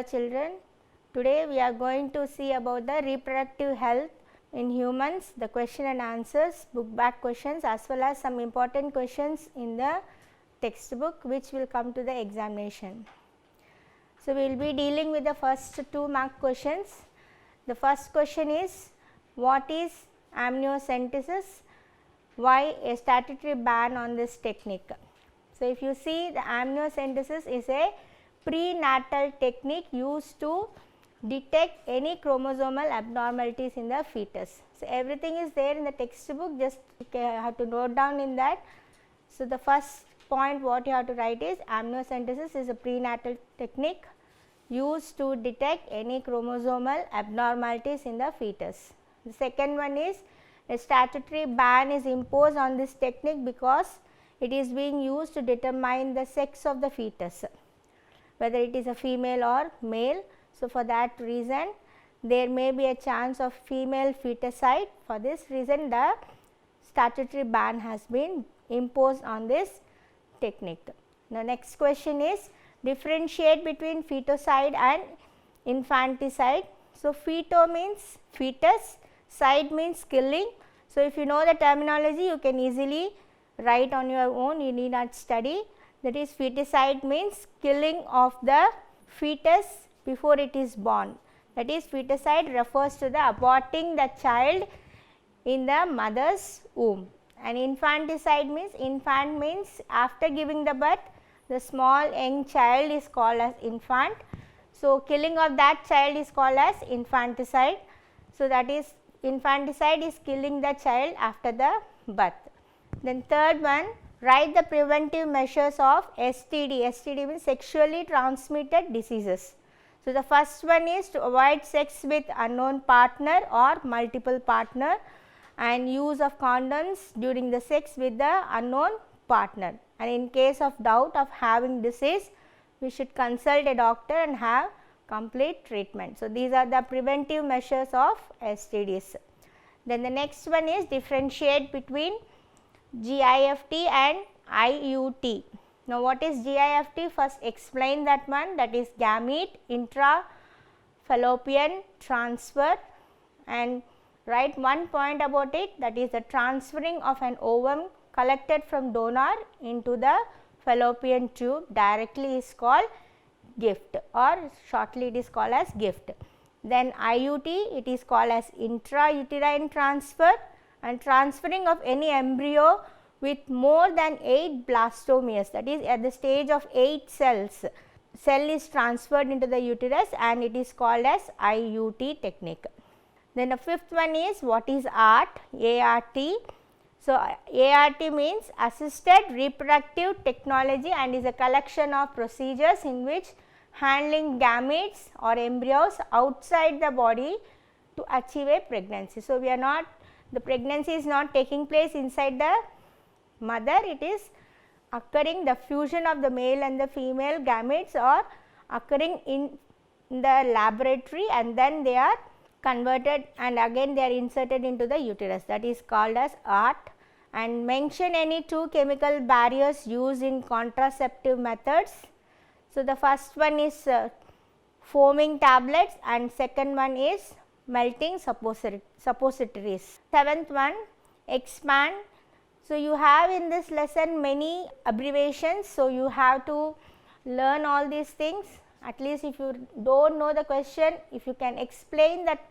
Hello children, today we are going to see about the reproductive health in humans, the question and answers, book back questions as well as some important questions in the textbook which will come to the examination. So, we will be dealing with the first 2 mark questions. The first question is, what is amniocentesis? Why a statutory ban on this technique? So, if you see, the amniocentesis is a prenatal technique used to detect any chromosomal abnormalities in the fetus. So, everything is there in the textbook, just you have to note down in that. So, the first point what you have to write is amniocentesis is a prenatal technique used to detect any chromosomal abnormalities in the fetus. The second one is a statutory ban is imposed on this technique because it is being used to determine the sex of the fetus, whether it is a female or male. So, for that reason there may be a chance of female feticide. For this reason the statutory ban has been imposed on this technique. The next question is, differentiate between feticide and infanticide. So, feto means fetus, side means killing. So, if you know the terminology you can easily write on your own, you need not study. That is, feticide means killing of the fetus before it is born. That is, feticide refers to the aborting the child in the mother's womb, and infanticide means, infant means after giving the birth the small young child is called as infant. So, killing of that child is called as infanticide. So, that is, infanticide is killing the child after the birth. Then third one, write the preventive measures of STD. STD means sexually transmitted diseases. So, the first one is to avoid sex with unknown partner or multiple partner and use of condoms during the sex with the unknown partner, and in case of doubt of having disease we should consult a doctor and have complete treatment. So, these are the preventive measures of STDs. Then the next one is differentiate between GIFT and IUT. Now, what is GIFT? First explain that one, that is gamete intrafallopian transfer, and write one point about it, that is the transferring of an ovum collected from donor into the fallopian tube directly is called gift, or shortly it is called as gift. Then IUT, it is called as intrauterine transfer, and transferring of any embryo with more than 8 blastomeres, that is at the stage of 8 cells, cell is transferred into the uterus and it is called as IUT technique. Then the fifth one is, what is ART? ART. So, ART means assisted reproductive technology and is a collection of procedures in which handling gametes or embryos outside the body to achieve a pregnancy. So, we are not, the pregnancy is not taking place inside the mother, it is occurring, the fusion of the male and the female gametes are occurring in the laboratory and then they are converted and again they are inserted into the uterus, that is called as ART. And mention any 2 chemical barriers used in contraceptive methods. So, the first one is foaming tablets and second one is melting suppositories. Seventh one, expand. So, you have in this lesson many abbreviations. So, you have to learn all these things. At least if you do not know the question, if you can explain that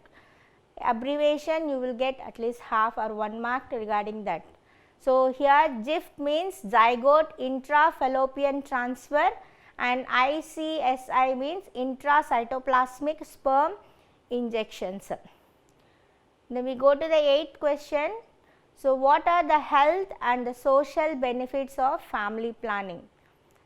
abbreviation, you will get at least half or 1 mark regarding that. So, here GIFT means zygote intrafallopian transfer and ICSI means intracytoplasmic sperm injections. Then we go to the 8th question. So, what are the health and the social benefits of family planning?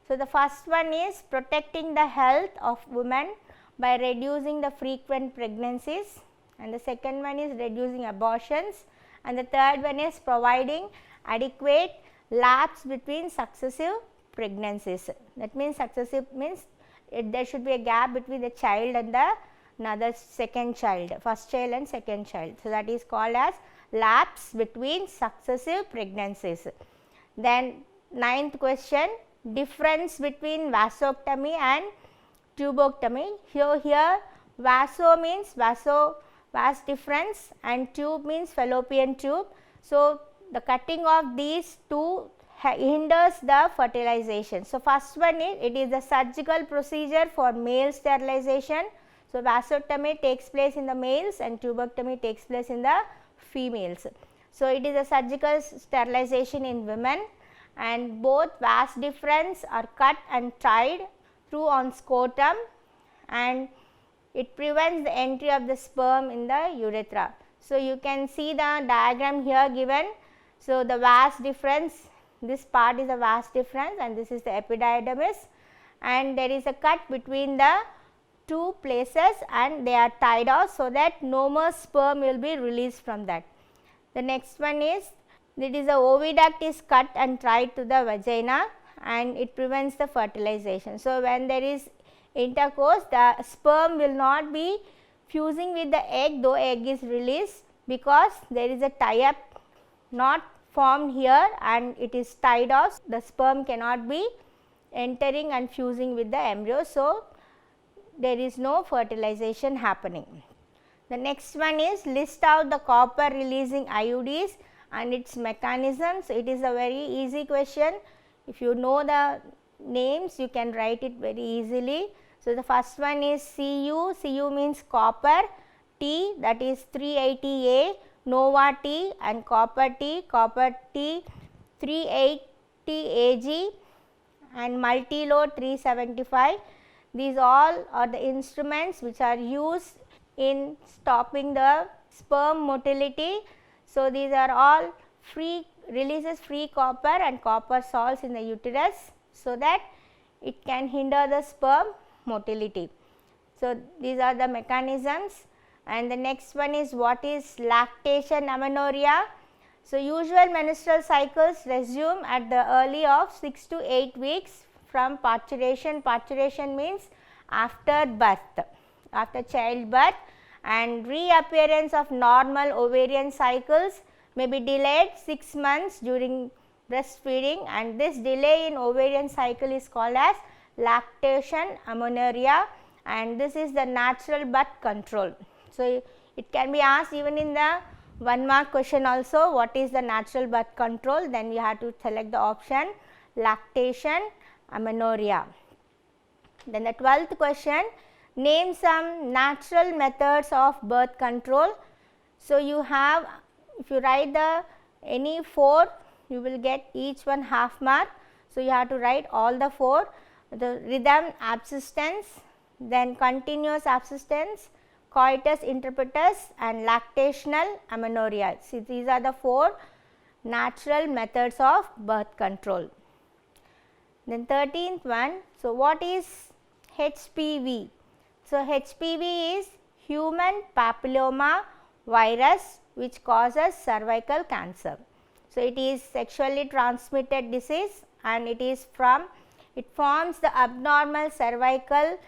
So, the first one is protecting the health of women by reducing the frequent pregnancies, and the second one is reducing abortions, and the third one is providing adequate lapse between successive pregnancies. That means successive means there should be a gap between the child and the another second child, first child and second child. So, that is called as lapse between successive pregnancies. Then 9th question, difference between vasectomy and tubectomy. Here vaso means vas deferens and tube means fallopian tube. So, the cutting of these two hinders the fertilization. So, first one is it is a surgical procedure for male sterilization. So, vasotomy takes place in the males and tubectomy takes place in the females. So, it is a surgical sterilization in women, and both vas deferens are cut and tied through on scrotum, and it prevents the entry of the sperm in the urethra. So, you can see the diagram here given. So, the vas deferens, this part is the vas deferens and this is the epididymis, and there is a cut between the two places and they are tied off so that no more sperm will be released from that. The next one is it is a oviduct is cut and tied to the vagina and it prevents the fertilization. So, when there is intercourse, the sperm will not be fusing with the egg though egg is released, because there is a tie up not formed here and it is tied off. The sperm cannot be entering and fusing with the embryo. So, there is no fertilization happening. The next one is list out the copper releasing IUDs and its mechanisms. It is a very easy question. If you know the names, you can write it very easily. So, the first one is Cu. Cu means copper, T, that is 380A, Nova T and copper T 380 Ag and multi-load 375. These all are the instruments which are used in stopping the sperm motility. So, these are all releases free copper and copper salts in the uterus, so that it can hinder the sperm motility. So, these are the mechanisms, and the next one is what is lactation amenorrhea. So, usual menstrual cycles resume at the early of 6 to 8 weeks from parturition. Parturition means after birth, after childbirth, and reappearance of normal ovarian cycles may be delayed 6 months during breastfeeding, and this delay in ovarian cycle is called as lactation amenorrhea, and this is the natural birth control. So, it can be asked even in the 1 mark question also, what is the natural birth control, then you have to select the option lactation amenorrhea. Then the 12th question, name some natural methods of birth control. So, you have, if you write the any 4, you will get each one half mark. So, you have to write all the 4, the rhythm absistence, then continuous absistence, coitus interruptus and lactational amenorrhea. See, these are the 4 natural methods of birth control. Then 13th one, so what is HPV? So, HPV is human papilloma virus which causes cervical cancer. So, it is sexually transmitted disease and it forms the abnormal cervical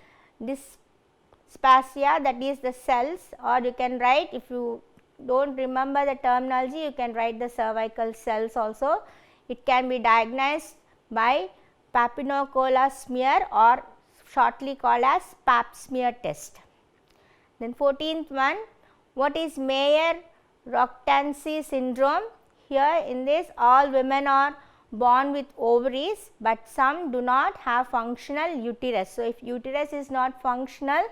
dysplasia, that is the cells, or you can write, if you do not remember the terminology, you can write the cervical cells also. It can be diagnosed by Papinocola smear or shortly called as Pap smear test. Then 14th one, what is Mayer-Rokitansky syndrome? Here in this, all women are born with ovaries, but some do not have functional uterus. So, if uterus is not functional,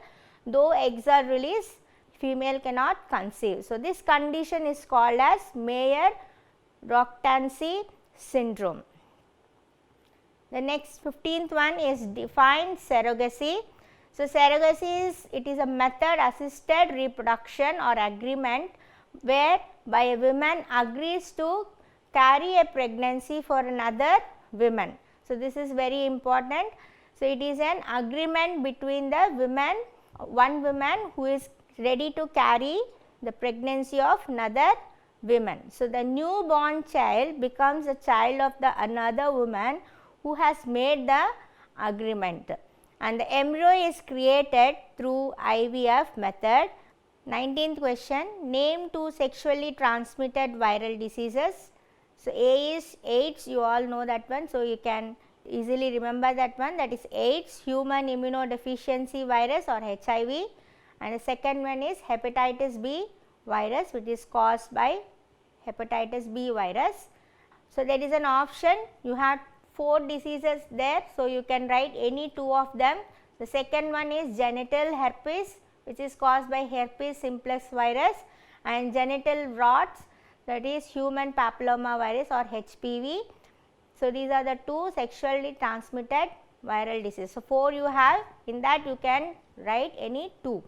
though eggs are released, female cannot conceive. So, this condition is called as Mayer-Rokitansky syndrome. The next 15th one is define surrogacy. So, surrogacy is, it is a method assisted reproduction or agreement whereby a woman agrees to carry a pregnancy for another woman. So, this is very important. So, it is an agreement between the women, one woman who is ready to carry the pregnancy of another woman. So, the newborn child becomes a child of the another woman who has made the agreement, and the embryo is created through IVF method. 19th question, name 2 sexually transmitted viral diseases. So, A is AIDS, you all know that one. So, you can easily remember that one, that is AIDS, human immunodeficiency virus or HIV, and the second one is hepatitis B virus, which is caused by hepatitis B virus. So, there is an option, you have 4 diseases there, so you can write any 2 of them. The second one is genital herpes, which is caused by herpes simplex virus, and genital warts, that is human papilloma virus or HPV. So, these are the 2 sexually transmitted viral diseases. So, 4 you have, in that you can write any 2.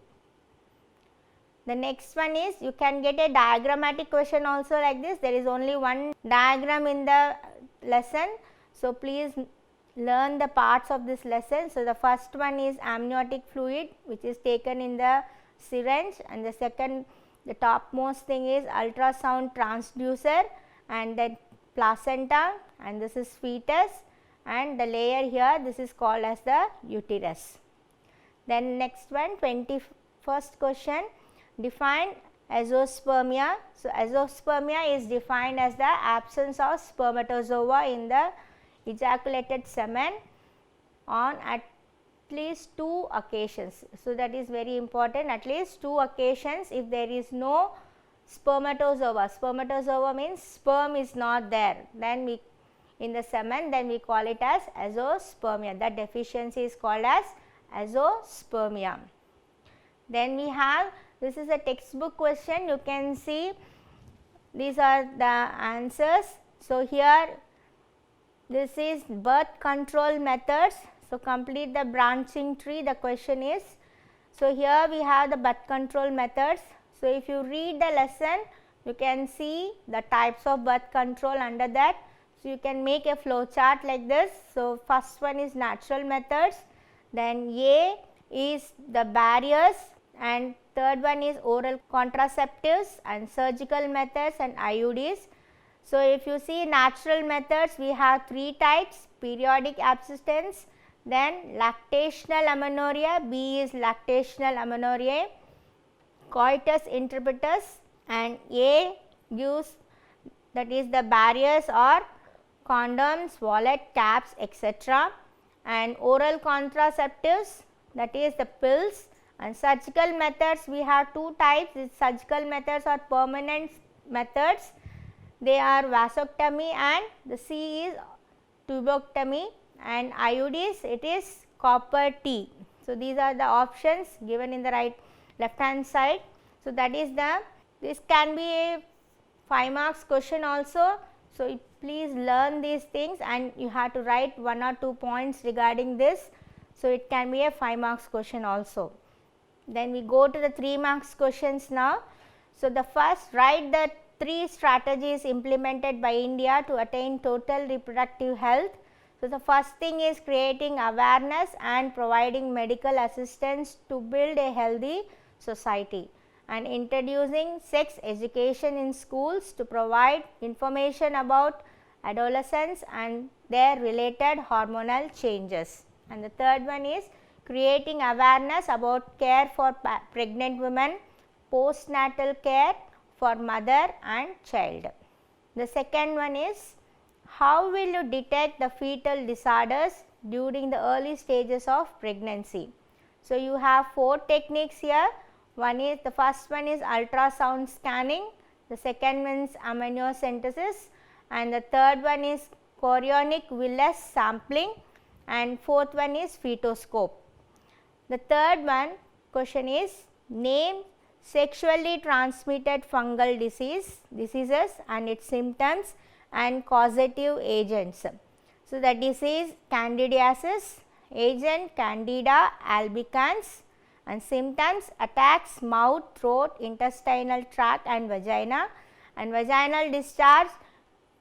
The next one is, you can get a diagrammatic question also like this. There is only one diagram in the lesson. So, please learn the parts of this lesson. So, the first one is amniotic fluid, which is taken in the syringe, and the second, the topmost thing is ultrasound transducer, and then placenta, and this is fetus, and the layer here, this is called as the uterus. Then next one, 21st question, define azoospermia. So, azoospermia is defined as the absence of spermatozoa in the ejaculated semen on at least 2 occasions. So, that is very important, at least 2 occasions. If there is no spermatozoa, spermatozoa means sperm is not there, then we in the semen, then we call it as azoospermia. That deficiency is called as azoospermia. Then we have, this is a textbook question, you can see these are the answers. So, here this is birth control methods. So, complete the branching tree, the question is. So, here we have the birth control methods. So, if you read the lesson, you can see the types of birth control under that. So, you can make a flow chart like this. So, first one is natural methods, then A is the barriers, and third one is oral contraceptives and surgical methods and IUDs. So, if you see natural methods, we have 3 types, periodic abstinence, then lactational amenorrhea, B is lactational amenorrhea, coitus interruptus, and A gives, that is the barriers or condoms, wallet, caps, etc., and oral contraceptives, that is the pills, and surgical methods we have 2 types. These surgical methods are permanent methods, they are vasectomy and the C is tubectomy, and IUDs it is copper T. So, these are the options given in the left hand side. So, that is the, this can be a 5 marks question also. So, please learn these things and you have to write 1 or 2 points regarding this. So, it can be a 5 marks question also. Then we go to the 3 marks questions now. So, the first, write the 3 strategies implemented by India to attain total reproductive health. So, the first thing is creating awareness and providing medical assistance to build a healthy society, and introducing sex education in schools to provide information about adolescents and their related hormonal changes. And the third one is creating awareness about care for pregnant women, postnatal care for mother and child. The second one is, how will you detect the fetal disorders during the early stages of pregnancy? So, you have 4 techniques here. One is, the first one is ultrasound scanning, the second one is amniocentesis, and the third one is chorionic villus sampling, and fourth one is fetoscope. The third one question is, name sexually transmitted fungal diseases and its symptoms and causative agents. So, the disease candidiasis, agent Candida albicans, and symptoms attacks mouth, throat, intestinal tract and vagina, and vaginal discharge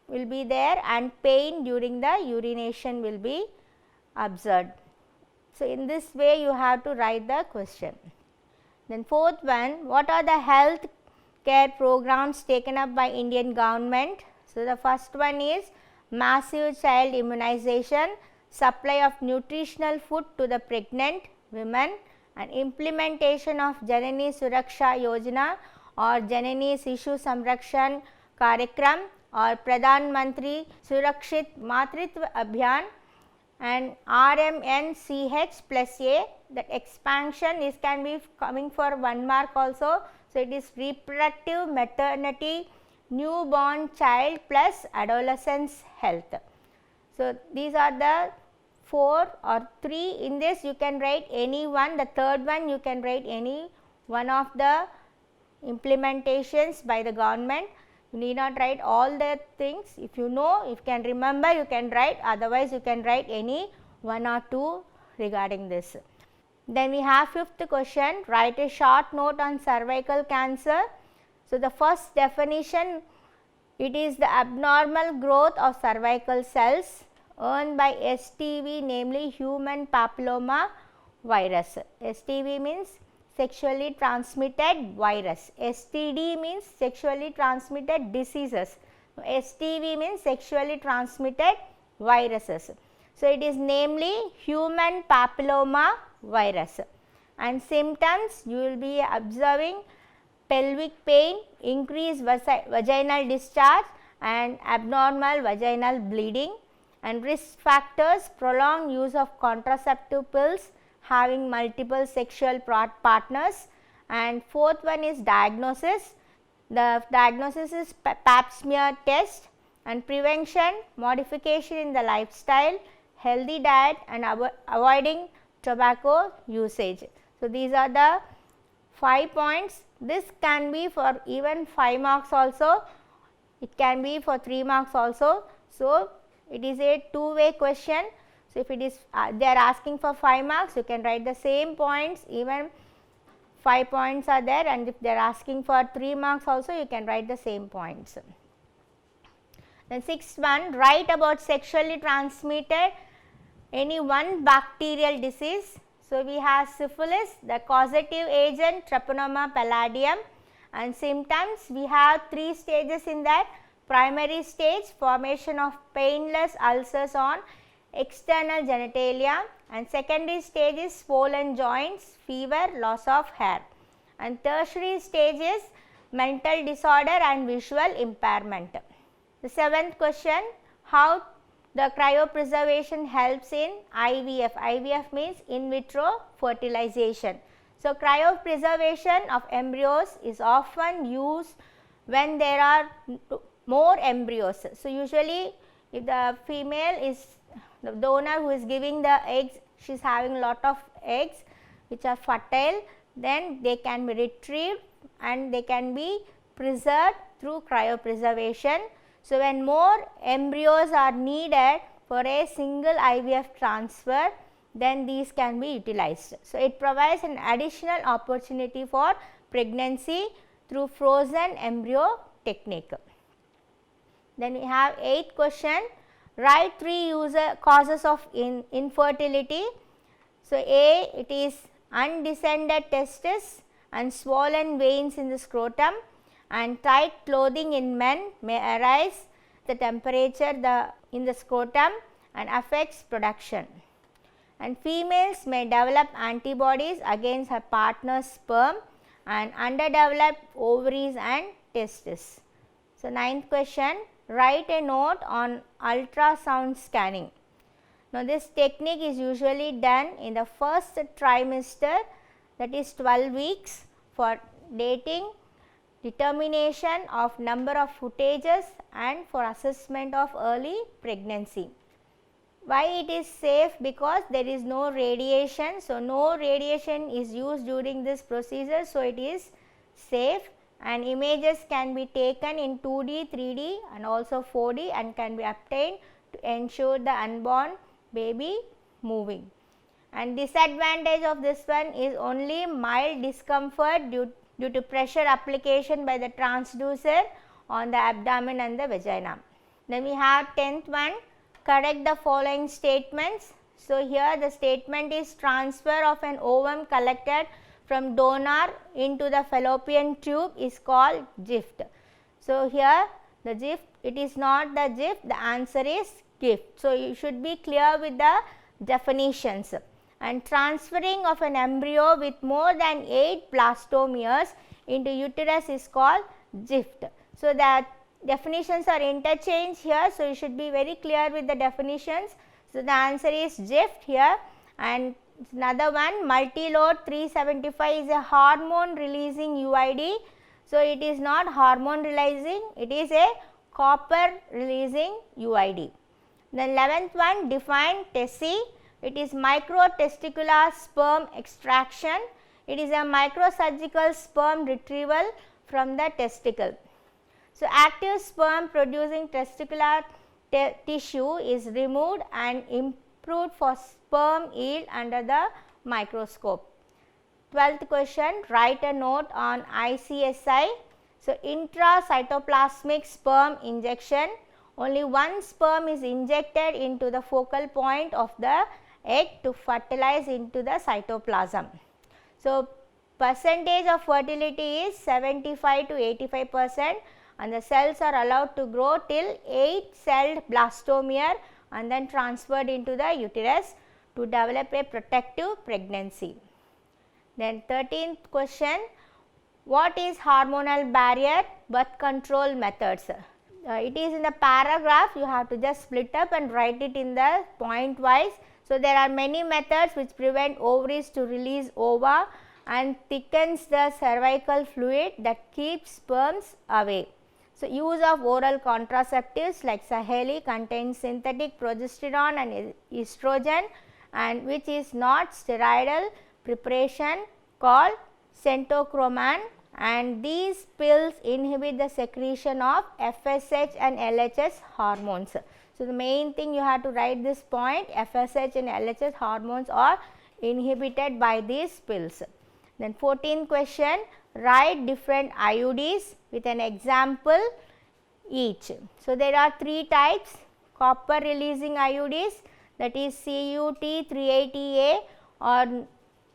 will be there and pain during the urination will be observed. So, in this way you have to write the question. Then fourth one, what are the health care programs taken up by Indian government? So, the first one is massive child immunization, supply of nutritional food to the pregnant women, and implementation of Janani Suraksha Yojana or Janani Sishu Samrakshan Karyakram or Pradhan Mantri Surakshit Matritva Abhiyan, and RMNCH plus A, that expansion is can be coming for 1 mark also. So, it is reproductive, maternity, newborn child plus adolescence health. So, these are the 4 or 3. In this you can write any one, the third one you can write any one of the implementations by the government. You need not write all the things. If you know, if you can remember, you can write, otherwise you can write any 1 or 2 regarding this. Then we have 5th question, write a short note on cervical cancer. So, the first definition, it is the abnormal growth of cervical cells earned by STV, namely human papilloma virus. STV means sexually transmitted virus. STD means sexually transmitted diseases. STV means sexually transmitted viruses. So, it is namely human papilloma virus, and symptoms you will be observing pelvic pain, increased vaginal discharge and abnormal vaginal bleeding, and risk factors, prolonged use of contraceptive pills, having multiple sexual partners, and 4th one is diagnosis. The diagnosis is pap smear test, and prevention, modification in the lifestyle, healthy diet and avoiding tobacco usage. So, these are the 5 points. This can be for even 5 marks also, it can be for 3 marks also. So, it is a two-way question. So, if it is they are asking for 5 marks, you can write the same points, even 5 points are there, and if they are asking for 3 marks also, you can write the same points. Then 6th one, write about sexually transmitted any one bacterial disease. So, we have syphilis, the causative agent Treponema palladium, and symptoms we have 3 stages in that. Primary stage, formation of painless ulcers on external genitalia, and secondary stage is swollen joints, fever, loss of hair, and tertiary stage is mental disorder and visual impairment. The 7th question, how the cryopreservation helps in IVF. IVF means in vitro fertilization. So, cryopreservation of embryos is often used when there are more embryos. So, usually if the female is the donor who is giving the eggs, she is having lot of eggs which are fertile, then they can be retrieved and they can be preserved through cryopreservation. So, when more embryos are needed for a single IVF transfer, then these can be utilized. So, it provides an additional opportunity for pregnancy through frozen embryo technique. Then we have 8th question, write 3 causes of infertility. So, A, it is undescended testes and swollen veins in the scrotum, and tight clothing in men may arise the temperature in the scrotum and affects production, and females may develop antibodies against her partner's sperm and underdeveloped ovaries and testes. So, 9th question, write a note on ultrasound scanning. Now, this technique is usually done in the first trimester, that is 12 weeks, for dating, determination of number of footages and for assessment of early pregnancy. Why it is safe? Because there is no radiation. So, no radiation is used during this procedure. So, it is safe, and images can be taken in 2D, 3D and also 4D and can be obtained to ensure the unborn baby moving. And disadvantage of this one is only mild discomfort due to pressure application by the transducer on the abdomen and the vagina. Then we have 10th one, correct the following statements. So, here the statement is transfer of an ovum collected from donor into the fallopian tube is called gift. So, here the gift, it is not the gift, the answer is gift. So, you should be clear with the definitions. And transferring of an embryo with more than 8 blastomeres into uterus is called gift. So, the definitions are interchanged here. So, you should be very clear with the definitions. So, the answer is GIFT here. And another one, multi-load 375 is a hormone releasing UID. So, it is not hormone releasing, it is a copper releasing UID. The 11th one, define TESE. It is microtesticular sperm extraction. It is a microsurgical sperm retrieval from the testicle. So, active sperm producing testicular tissue is removed and improved for sperm yield under the microscope. 12th question, write a note on ICSI. So, intracytoplasmic sperm injection, only one sperm is injected into the focal point of the egg to fertilize into the cytoplasm. So, percentage of fertility is 75 to 85%, and the cells are allowed to grow till 8-celled blastomere and then transferred into the uterus to develop a protective pregnancy. Then 13th question, what is hormonal barrier birth control methods? It is in the paragraph, you have to just split up and write it in the point wise. So, there are many methods which prevent ovaries to release ova and thickens the cervical fluid that keeps sperms away. So, use of oral contraceptives like Saheli contains synthetic progesterone and estrogen, and which is not steroidal preparation called centochromane, and these pills inhibit the secretion of FSH and LHS hormones. So, the main thing you have to write this point, FSH and LHS hormones are inhibited by these pills. Then 14th question, write different IUDs with an example each. So, there are 3 types, copper releasing IUDs, that is CUT380A or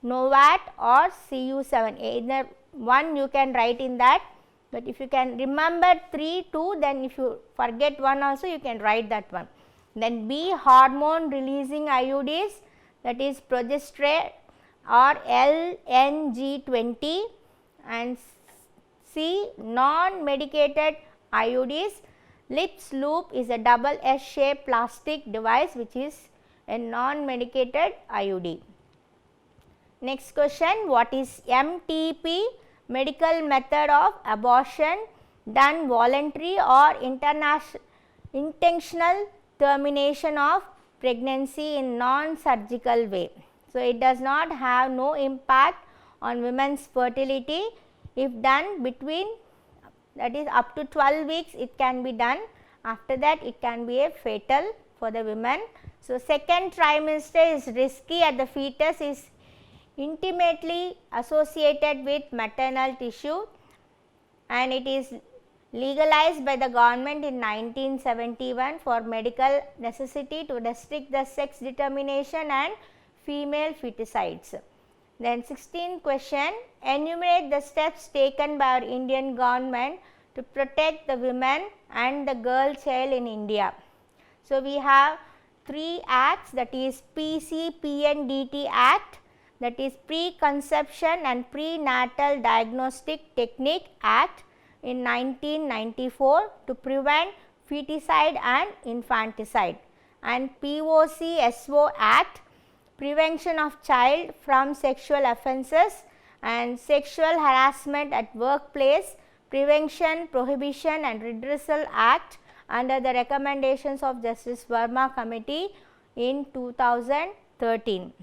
Novat or CU7. Either one you can write in that, but if you can remember 3, 2, then if you forget one also you can write that one. Then B, hormone releasing IUDs, that is progesterone or LNG20, and C, non-medicated IUDs. Lips loop is a double S-shaped plastic device which is a non-medicated IUD. Next question, what is MTP? Medical method of abortion done voluntary or intentional termination of pregnancy in non-surgical way. So, it does not have no impact on women's fertility if done between, that is up to 12 weeks it can be done, after that it can be a fatal for the women. So, second trimester is risky at the fetus is intimately associated with maternal tissue, and it is legalized by the government in 1971 for medical necessity to restrict the sex determination and female feticides. Then 16th question, enumerate the steps taken by our Indian government to protect the women and the girl child in India. So, we have 3 acts, that is PCPNDT Act, that is Preconception and Prenatal Diagnostic Technique Act in 1994 to prevent feticide and infanticide, and POCSO Act, Prevention of Child from Sexual Offences and Sexual Harassment at Workplace, Prevention, Prohibition and Redressal Act under the recommendations of Justice Verma Committee in 2013.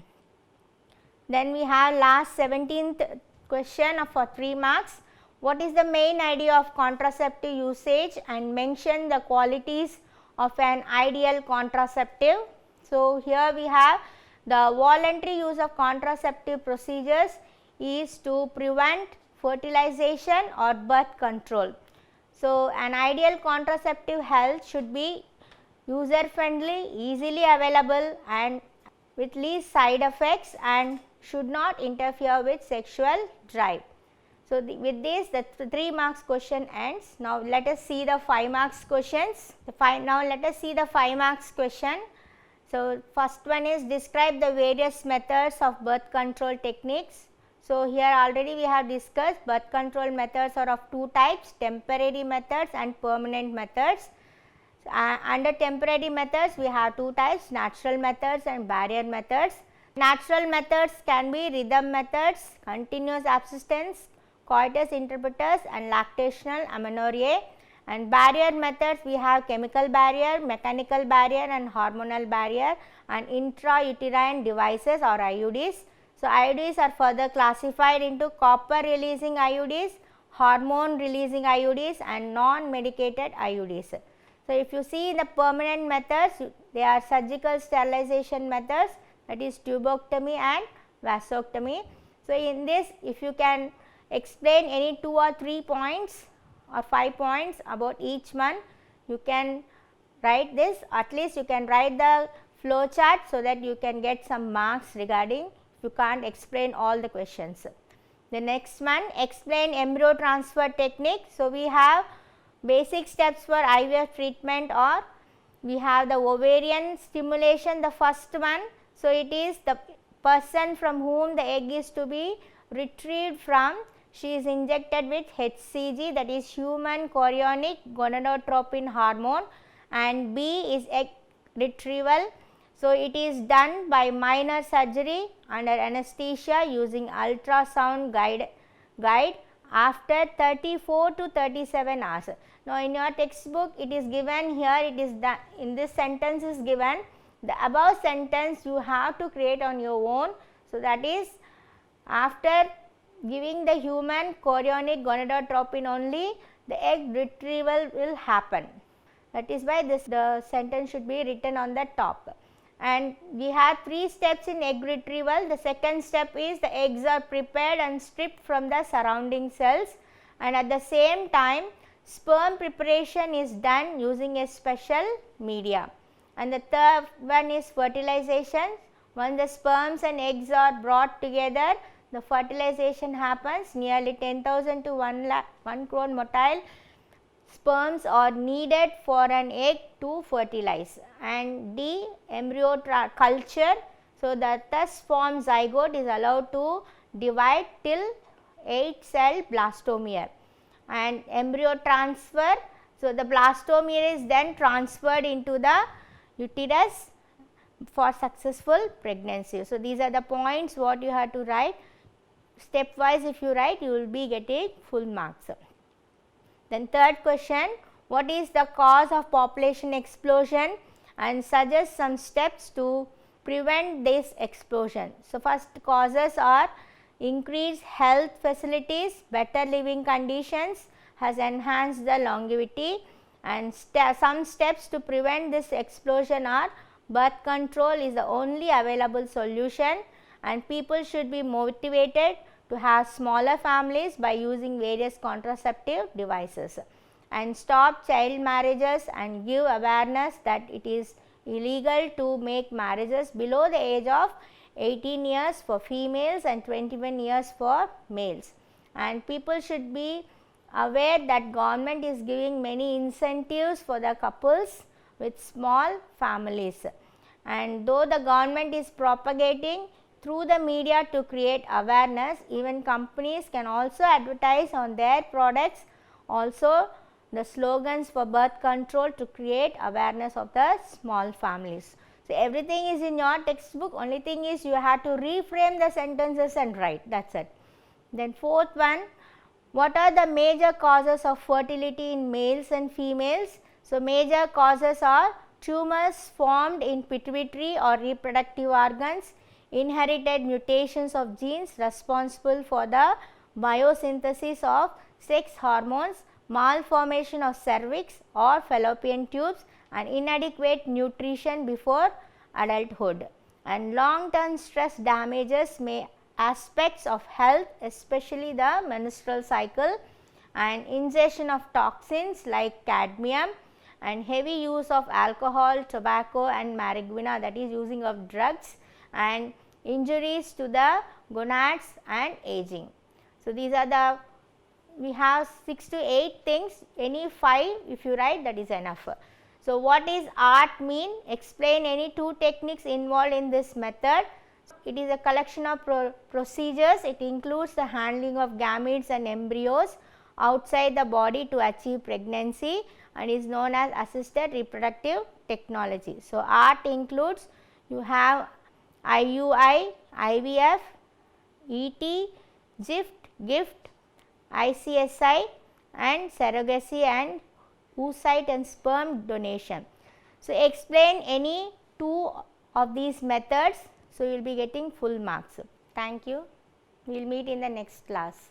Then we have last 17th question for 3 marks. What is the main idea of contraceptive usage, and mention the qualities of an ideal contraceptive. So, here we have the voluntary use of contraceptive procedures is to prevent fertilization or birth control. So, an ideal contraceptive health should be user friendly, easily available and with least side effects, and should not interfere with sexual drive. So, with this the 3 marks question ends. Now, let us see the 5 marks questions. Now, let us see the 5 marks question. So, first one is describe the various methods of birth control techniques. So, here already we have discussed birth control methods are of 2 types, temporary methods and permanent methods. Under temporary methods, we have two types, natural methods and barrier methods. Natural methods can be rhythm methods, continuous abstinence, coitus interruptus and lactational amenorrhea. And barrier methods, we have chemical barrier, mechanical barrier and hormonal barrier, and intrauterine devices or IUDs. So, IUDs are further classified into copper releasing IUDs, hormone releasing IUDs and non-medicated IUDs. So, if you see the permanent methods, they are surgical sterilization methods, that is tubectomy and vasectomy. So, in this, if you can explain any 2 or 3 points or 5 points about each one, you can write this, at least you can write the flow chart so that you can get some marks regarding if you can't explain all the questions. The next one, explain embryo transfer technique. So, we have basic steps for IVF treatment, or we have the ovarian stimulation, the first one. So, it is the person from whom the egg is to be retrieved from, she is injected with HCG, that is human chorionic gonadotropin hormone, and B is egg retrieval. So, it is done by minor surgery under anesthesia using ultrasound guide after 34 to 37 hours. Now, in your textbook it is given here, it is done in this sentence is given, the above sentence you have to create on your own. So, that is after giving the human chorionic gonadotropin only the egg retrieval will happen. That is why the sentence should be written on the top. And we have 3 steps in egg retrieval. The second step is the eggs are prepared and stripped from the surrounding cells, and at the same time sperm preparation is done using a special media. And the third one is fertilization. When the sperms and eggs are brought together, the fertilization happens. Nearly 10,000 to 1 crore motile sperms are needed for an egg to fertilize. And D, embryo culture. So, the thus formed zygote is allowed to divide till 8 cell blastomere. And embryo transfer. So, the blastomere is then transferred into the uterus for successful pregnancy. So, these are the points what you have to write. Stepwise if you write, you will be getting full marks. Then third question, what is the cause of population explosion, and suggest some steps to prevent this explosion. So, first causes are increased health facilities, better living conditions has enhanced the longevity, and some steps to prevent this explosion are birth control is the only available solution, and people should be motivated to have smaller families by using various contraceptive devices, and stop child marriages and give awareness that it is illegal to make marriages below the age of 18 years for females and 21 years for males. And people should be aware that government is giving many incentives for the couples with small families, and though the government is propagating through the media to create awareness, even companies can also advertise on their products also the slogans for birth control to create awareness of the small families. So, everything is in your textbook, only thing is you have to reframe the sentences and write, that is it. Then fourth one, what are the major causes of fertility in males and females? So, major causes are tumors formed in pituitary or reproductive organs, inherited mutations of genes responsible for the biosynthesis of sex hormones, malformation of cervix or fallopian tubes, and inadequate nutrition before adulthood. And long term stress damages aspects of health, especially the menstrual cycle, and ingestion of toxins like cadmium, and heavy use of alcohol, tobacco and marijuana, that is using of drugs, and injuries to the gonads and aging. So, these are the, we have 6 to 8 things, any 5 if you write, that is enough. So, what is art mean? Explain any 2 techniques involved in this method. It is a collection of procedures, it includes the handling of gametes and embryos. outside the body to achieve pregnancy and is known as assisted reproductive technology. So, ART includes, you have IUI, IVF, ET, GIFT, ICSI and surrogacy and oocyte and sperm donation. So, explain any two of these methods. So, you will be getting full marks. Thank you. We will meet in the next class.